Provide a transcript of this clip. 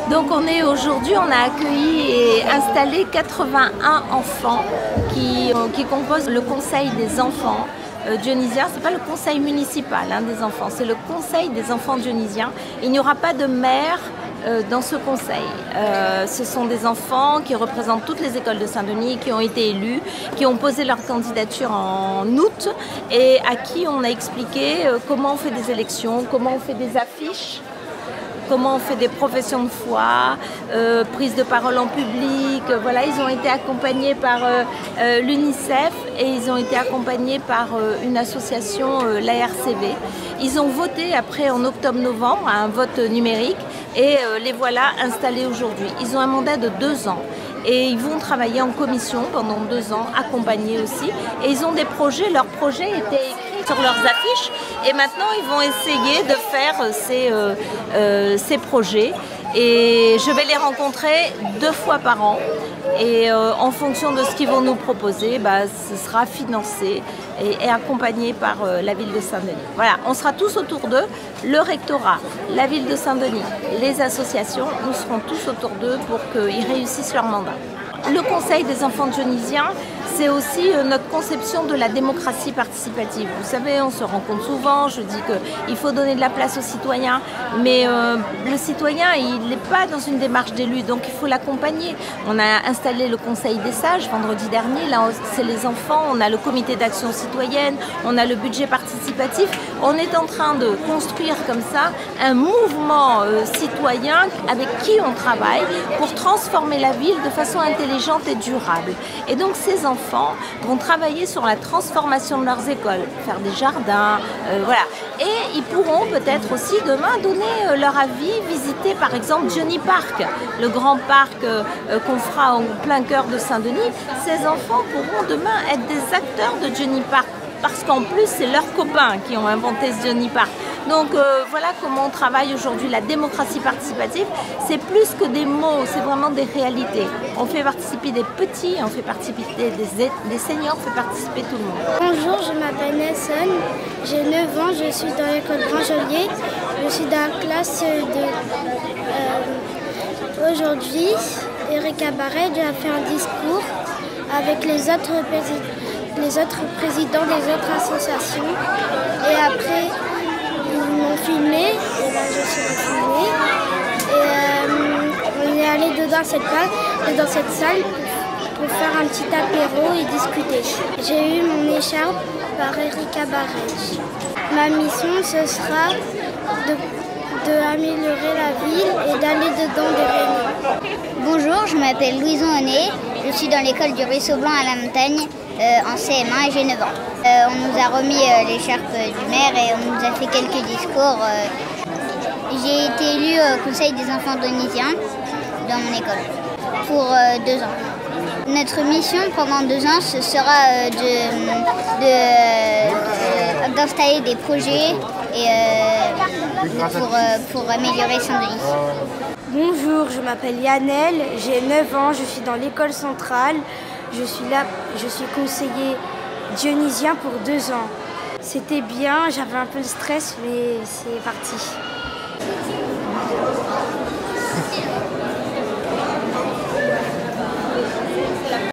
Donc aujourd'hui, on a accueilli et installé 81 enfants qui composent le conseil des enfants dionysiens. Ce n'est pas le conseil municipal des enfants, c'est le conseil des enfants dionysiens. Il n'y aura pas de maire dans ce conseil. Ce sont des enfants qui représentent toutes les écoles de Saint-Denis, qui ont été élus, qui ont posé leur candidature en août et à qui on a expliqué comment on fait des élections, comment on fait des affiches, comment on fait des professions de foi, prise de parole en public. Voilà, ils ont été accompagnés par l'UNICEF et ils ont été accompagnés par une association, l'ARCV. Ils ont voté après en octobre-novembre, un vote numérique, et les voilà installés aujourd'hui. Ils ont un mandat de 2 ans. Et ils vont travailler en commission pendant 2 ans, accompagnés aussi. Et ils ont des projets, leurs projets étaient écrits sur leurs affiches. Et maintenant, ils vont essayer de faire ces projets. Et je vais les rencontrer 2 fois par an. Et en fonction de ce qu'ils vont nous proposer, ce sera financé et accompagné par la ville de Saint-Denis. Voilà, on sera tous autour d'eux, le rectorat, la ville de Saint-Denis, les associations, nous serons tous autour d'eux pour qu'ils réussissent leur mandat. Le conseil des enfants dionysiens, c'est aussi notre conception de la démocratie participative. Vous savez, on se rencontre souvent, je dis qu'il faut donner de la place aux citoyens, mais le citoyen, il n'est pas dans une démarche d'élu, donc il faut l'accompagner. On a installé le conseil des sages vendredi dernier, là c'est les enfants, on a le comité d'action citoyenne, on a le budget participatif. On est en train de construire comme ça un mouvement citoyen avec qui on travaille pour transformer la ville de façon intelligente et durable. Et donc ces enfants vont travailler sur la transformation de leurs écoles, faire des jardins, voilà. Et ils pourront peut-être aussi demain donner leur avis, visiter par exemple Johnny Park, le grand parc qu'on fera en plein cœur de Saint-Denis. Ces enfants pourront demain être des acteurs de Johnny Park, parce qu'en plus c'est leurs copains qui ont inventé ce Johnny Park. Donc voilà comment on travaille aujourd'hui. La démocratie participative, c'est plus que des mots, c'est vraiment des réalités. On fait participer des petits, on fait participer des seniors, on fait participer tout le monde. Bonjour, je m'appelle Nelson, j'ai 9 ans, je suis dans l'école Grand-Joliet. Je suis dans la classe de... Aujourd'hui, Erika Barret a fait un discours avec les autres présidents des autres associations. Et après, ils m'ont filmé, et là je suis filmée. Et on est allé dans cette salle pour faire un petit apéro et discuter. J'ai eu mon écharpe par Erika Barret. Ma mission, ce sera d'améliorer la ville et d'aller dedans des réunions. Bonjour, je m'appelle Louison Honnet, je suis dans l'école du Ruisseau Blanc à la Montagne en CM1 et j'ai 9 ans. On nous a remis l'écharpe du maire et on nous a fait quelques discours. J'ai été élue au conseil des enfants dionysiens dans mon école pour 2 ans. Notre mission pendant 2 ans, ce sera d'installer des projets et pour améliorer Saint-Denis. Bonjour, je m'appelle Yannel, j'ai 9 ans, je suis dans l'école centrale. Je suis conseiller dionysien pour 2 ans. C'était bien, j'avais un peu de stress, mais c'est parti.